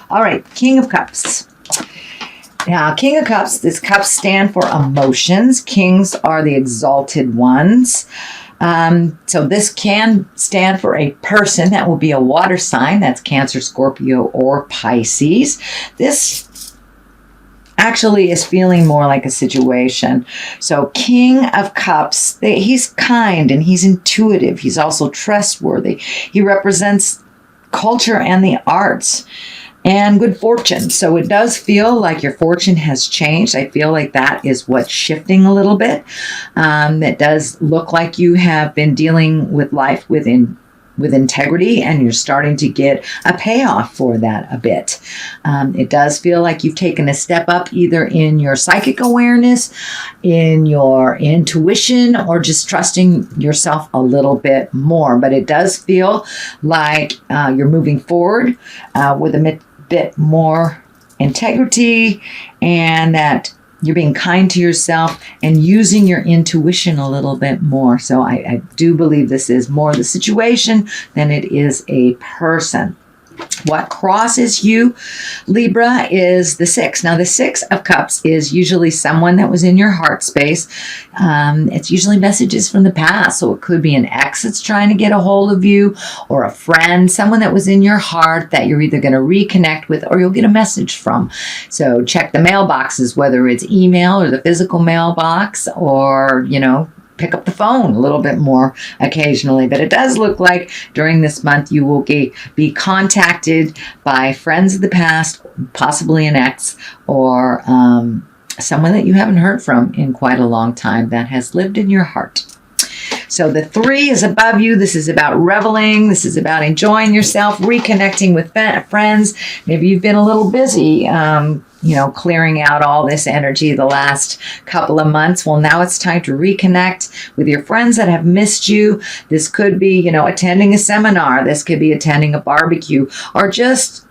All right, King of Cups. Now, King of Cups, these cups stand for emotions. Kings are the exalted ones. So this can stand for a person. That will be a water sign. That's Cancer, Scorpio, or Pisces. This actually is feeling more like a situation. So King of Cups, he's kind and he's intuitive. He's also trustworthy. He represents culture and the arts and good fortune. So it does feel like your fortune has changed. I feel like that is what's shifting a little bit. It does look like you have been dealing with life with integrity, and you're starting to get a payoff for that a bit. It does feel like you've taken a step up either in your psychic awareness, in your intuition, or just trusting yourself a little bit more. But it does feel like you're moving forward with a bit more integrity, and that you're being kind to yourself and using your intuition a little bit more. So I do believe this is more the situation than it is a person. What crosses you, Libra, is the 6. Now, the 6 of Cups is usually someone that was in your heart space. It's usually messages from the past. So it could be an ex that's trying to get a hold of you, or a friend, someone that was in your heart that you're either going to reconnect with or you'll get a message from. So check the mailboxes, whether it's email or the physical mailbox, or, pick up the phone a little bit more occasionally. But it does look like during this month you will be contacted by friends of the past, possibly an ex, or someone that you haven't heard from in quite a long time that has lived in your heart. So the 3 is above you. This is about reveling. This is about enjoying yourself, reconnecting with friends. Maybe you've been a little busy, clearing out all this energy the last couple of months. Well, now it's time to reconnect with your friends that have missed you. This could be, attending a seminar. This could be attending a barbecue, or just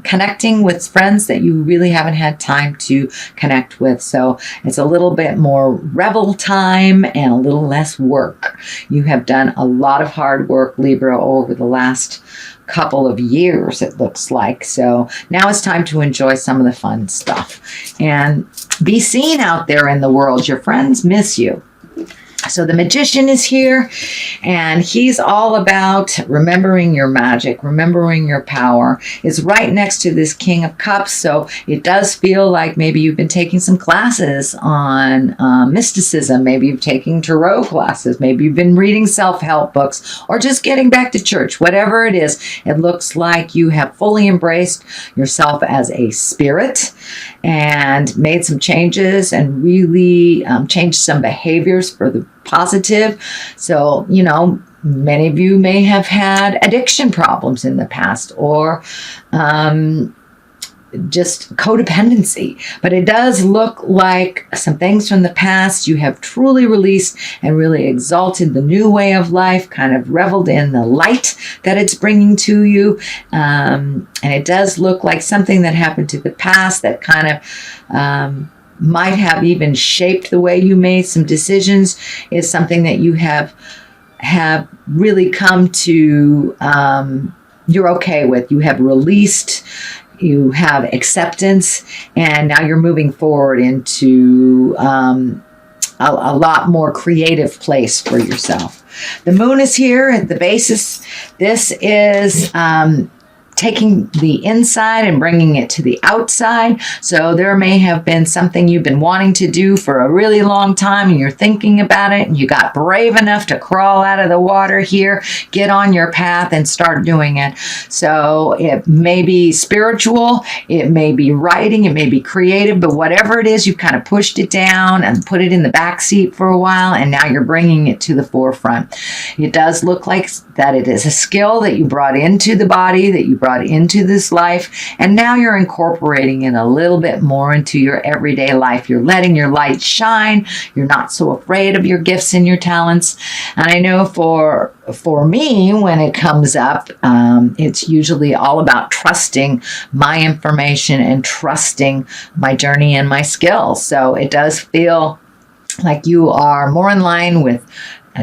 connecting with friends that you really haven't had time to connect with. So it's a little bit more revel time and a little less work. You have done a lot of hard work, Libra, over the last couple of years, it looks like. So now it's time to enjoy some of the fun stuff and be seen out there in the world. Your friends miss you. So the Magician is here, and he's all about remembering your magic, remembering your power. It's right next to this King of Cups, so it does feel like maybe you've been taking some classes on mysticism. Maybe you've taken tarot classes. Maybe you've been reading self-help books, or just getting back to church. Whatever it is, it looks like you have fully embraced yourself as a spirit and made some changes and really changed some behaviors for the positive. So, many of you may have had addiction problems in the past, or just codependency. But it does look like some things from the past you have truly released and really exalted the new way of life, kind of reveled in the light that it's bringing to you. And it does look like something that happened to the past that kind of might have even shaped the way you made some decisions, is something that you have really come to, you're okay with. You have released, you have acceptance, and now you're moving forward into a lot more creative place for yourself. The Moon is here at the basis. This is taking the inside and bringing it to the outside. So there may have been something you've been wanting to do for a really long time, and you're thinking about it, and you got brave enough to crawl out of the water here, get on your path and start doing it. So it may be spiritual, it may be writing, it may be creative, but whatever it is, you've kind of pushed it down and put it in the back seat for a while, and now you're bringing it to the forefront. It does look like that it is a skill that you brought into the body, that you brought into this life, and now you're incorporating it a little bit more into your everyday life. You're letting your light shine. You're not so afraid of your gifts and your talents. And I know for me, when it comes up, it's usually all about trusting my information and trusting my journey and my skills. So it does feel like you are more in line with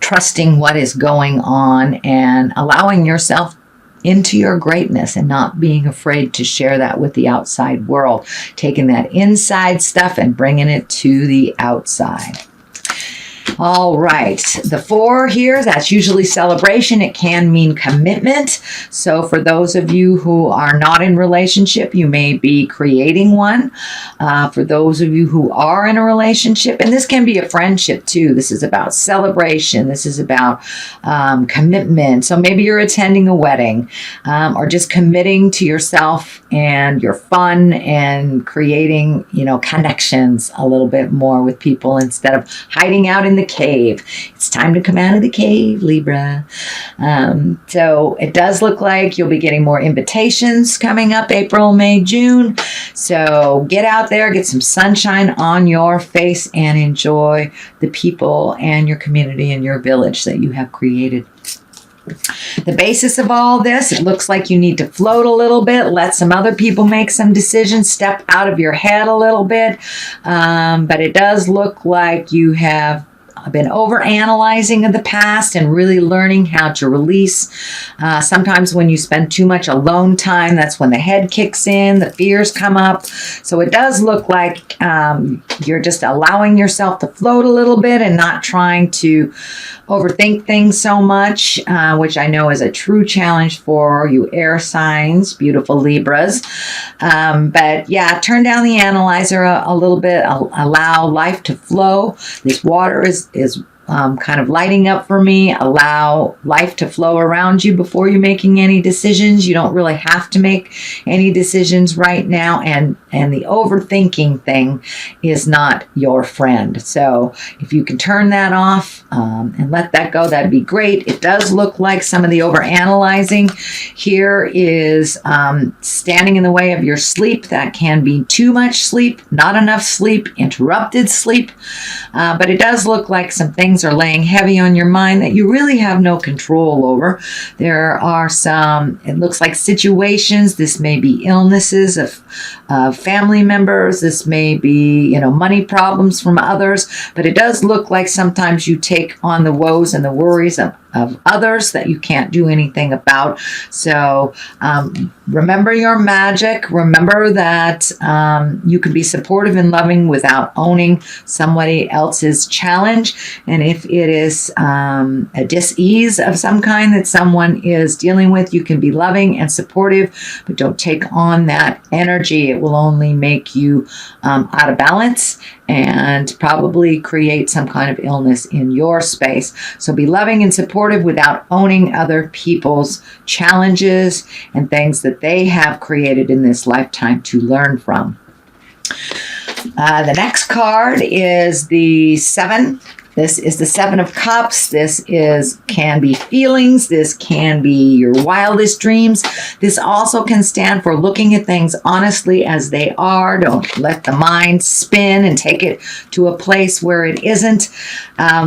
trusting what is going on and allowing yourself into your greatness and not being afraid to share that with the outside world, taking that inside stuff and bringing it to the outside. All right, the 4 here, that's usually celebration. It can mean commitment. So for those of you who are not in relationship, you may be creating one. For those of you who are in a relationship, and this can be a friendship too. This is about celebration. This is about commitment. So maybe you're attending a wedding or just committing to yourself and your fun and creating, connections a little bit more with people instead of hiding out in the cave. It's time to come out of the cave, Libra. So it does look like you'll be getting more invitations coming up April, May, June. So get out there, get some sunshine on your face, and enjoy the people and your community and your village that you have created. The basis of all this, it looks like you need to float a little bit, let some other people make some decisions, step out of your head a little bit. But it does look like you have been over-analyzing of the past and really learning how to release. Sometimes when you spend too much alone time, that's when the head kicks in, the fears come up. So it does look like you're just allowing yourself to float a little bit and not trying to overthink things so much, which I know is a true challenge for you air signs, beautiful Libras. But yeah, turn down the analyzer a little bit, allow life to flow. This water is kind of lighting up for me. Allow life to flow around you before you're making any decisions. You don't really have to make any decisions right now. And the overthinking thing is not your friend. So if you can turn that off and let that go, that'd be great. It does look like some of the overanalyzing here is standing in the way of your sleep. That can be too much sleep, not enough sleep, interrupted sleep. But it does look like some things are laying heavy on your mind that you really have no control over. There are some, it looks like situations. This may be illnesses of family members. This may be, money problems from others. But it does look like sometimes you take on the woes and the worries of others that you can't do anything about. So remember your magic. Remember that you can be supportive and loving without owning somebody else's challenge. And if it is a dis-ease of some kind that someone is dealing with, you can be loving and supportive, but don't take on that energy. It will only make you out of balance and probably create some kind of illness in your space. So be loving and supportive without owning other people's challenges and things that they have created in this lifetime to learn from. The next card is the 7. This is the 7 of Cups. This can be feelings. This can be your wildest dreams. This also can stand for looking at things honestly as they are. Don't let the mind spin and take it to a place where it isn't.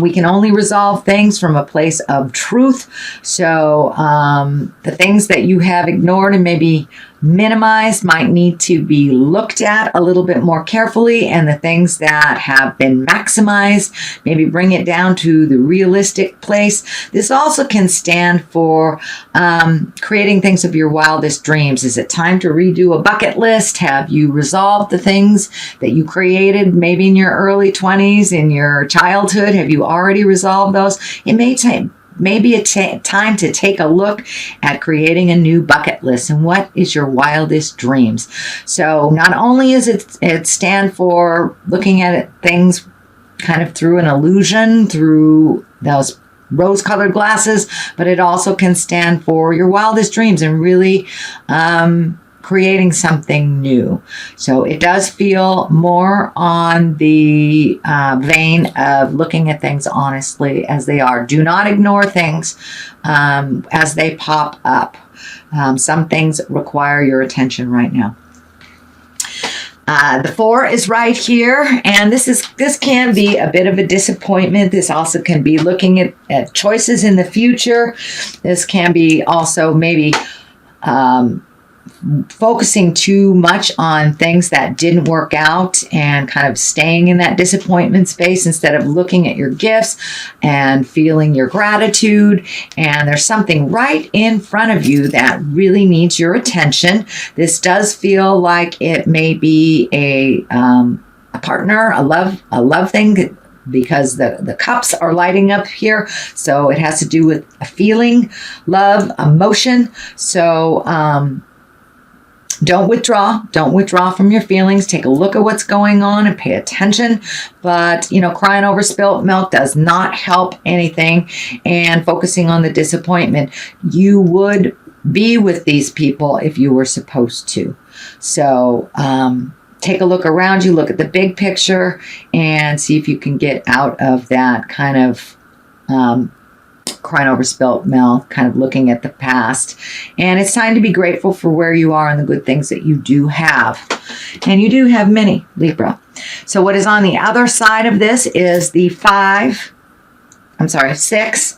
We can only resolve things from a place of truth. So the things that you have ignored and maybe minimized might need to be looked at a little bit more carefully, and the things that have been maximized, maybe bring it down to the realistic place. This also can stand for creating things of your wildest dreams. Is it time to redo a bucket list? Have you resolved the things that you created maybe in your early 20s, in your childhood? Have you already resolved those? It may take maybe time to take a look at creating a new bucket list and what is your wildest dreams. So not only is it stand for looking at things kind of through an illusion, through those rose-colored glasses, but it also can stand for your wildest dreams and really creating something new. So it does feel more on the vein of looking at things honestly as they are. Do not ignore things as they pop up. Some things require your attention right now. The 4 is right here, and this can be a bit of a disappointment. This also can be looking at choices in the future. This can be also maybe focusing too much on things that didn't work out and kind of staying in that disappointment space instead of looking at your gifts and feeling your gratitude. And there's something right in front of you that really needs your attention. This does feel like it may be a partner, a love thing, because the cups are lighting up here. So it has to do with a feeling, love, emotion. So don't withdraw from your feelings. Take a look at what's going on and pay attention. But, crying over spilt milk does not help anything. And focusing on the disappointment, you would be with these people if you were supposed to. So, take a look around you, look at the big picture, and see if you can get out of that kind of crying over spilt milk, kind of looking at the past. And it's time to be grateful for where you are and the good things that you do have. And you do have many, Libra. So what is on the other side of this is the six.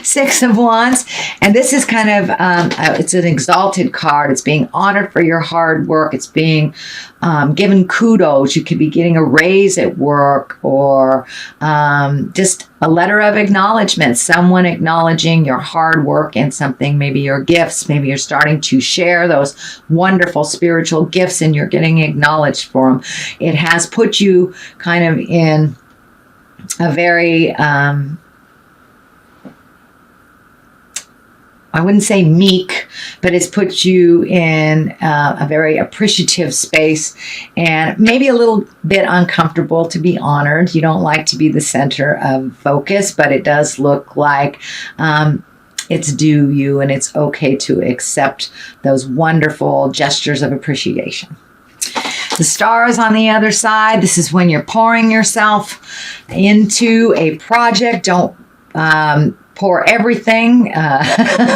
Six of Wands. And this is kind of, it's an exalted card. It's being honored for your hard work. It's being given kudos. You could be getting a raise at work, or just a letter of acknowledgement. Someone acknowledging your hard work and something, maybe your gifts. Maybe you're starting to share those wonderful spiritual gifts and you're getting acknowledged for them. It has put you kind of in a very, I wouldn't say meek, but it's put you in a very appreciative space and maybe a little bit uncomfortable to be honored. You don't like to be the center of focus, but it does look like it's due you, and it's okay to accept those wonderful gestures of appreciation. The star is on the other side. This is when you're pouring yourself into a project. Don't pour everything.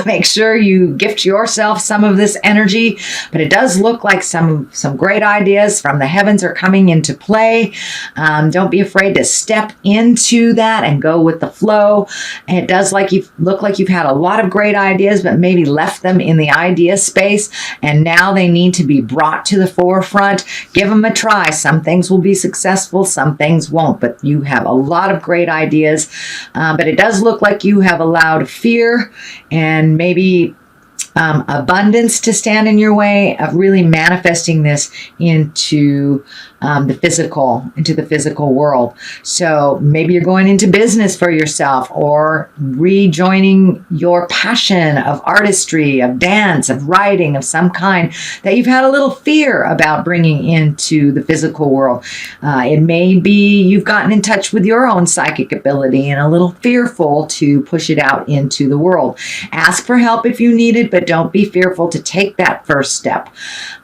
Make sure you gift yourself some of this energy. But it does look like some great ideas from the heavens are coming into play. Don't be afraid to step into that and go with the flow. And it does look like you've had a lot of great ideas, but maybe left them in the idea space. And now they need to be brought to the forefront. Give them a try. Some things will be successful, some things won't. But you have a lot of great ideas. But it does look like you have allowed fear and maybe abundance to stand in your way of really manifesting this into the physical world. So maybe you're going into business for yourself, or rejoining your passion of artistry, of dance, of writing, of some kind that you've had a little fear about bringing into the physical world. It may be you've gotten in touch with your own psychic ability and a little fearful to push it out into the world. Ask for help if you need it, but don't be fearful to take that first step.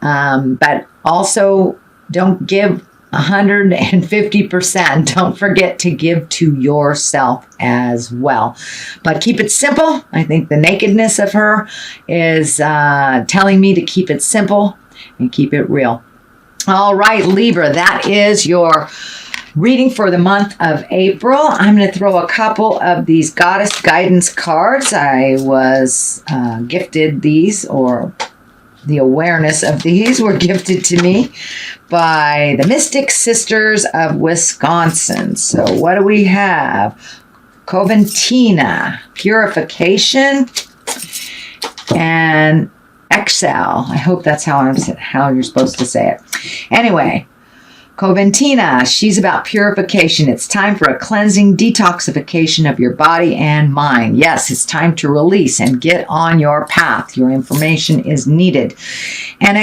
But also, don't give 150%. Don't forget to give to yourself as well. But keep it simple. I think the nakedness of her is telling me to keep it simple and keep it real. All right, Libra, that is your reading for the month of April. I'm going to throw a couple of these goddess guidance cards. I was gifted these, or the awareness of these were gifted to me by the Mystic Sisters of Wisconsin. So what do we have? Coventina, purification, and exhale. I hope that's how you're supposed to say it. Anyway, Coventina, she's about purification. It's time for a cleansing detoxification of your body and mind. Yes, it's time to release and get on your path. Your information is needed. And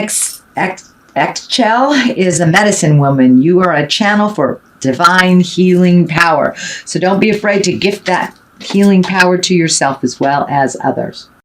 Exhale is a medicine woman. You are a channel for divine healing power. So don't be afraid to gift that healing power to yourself as well as others.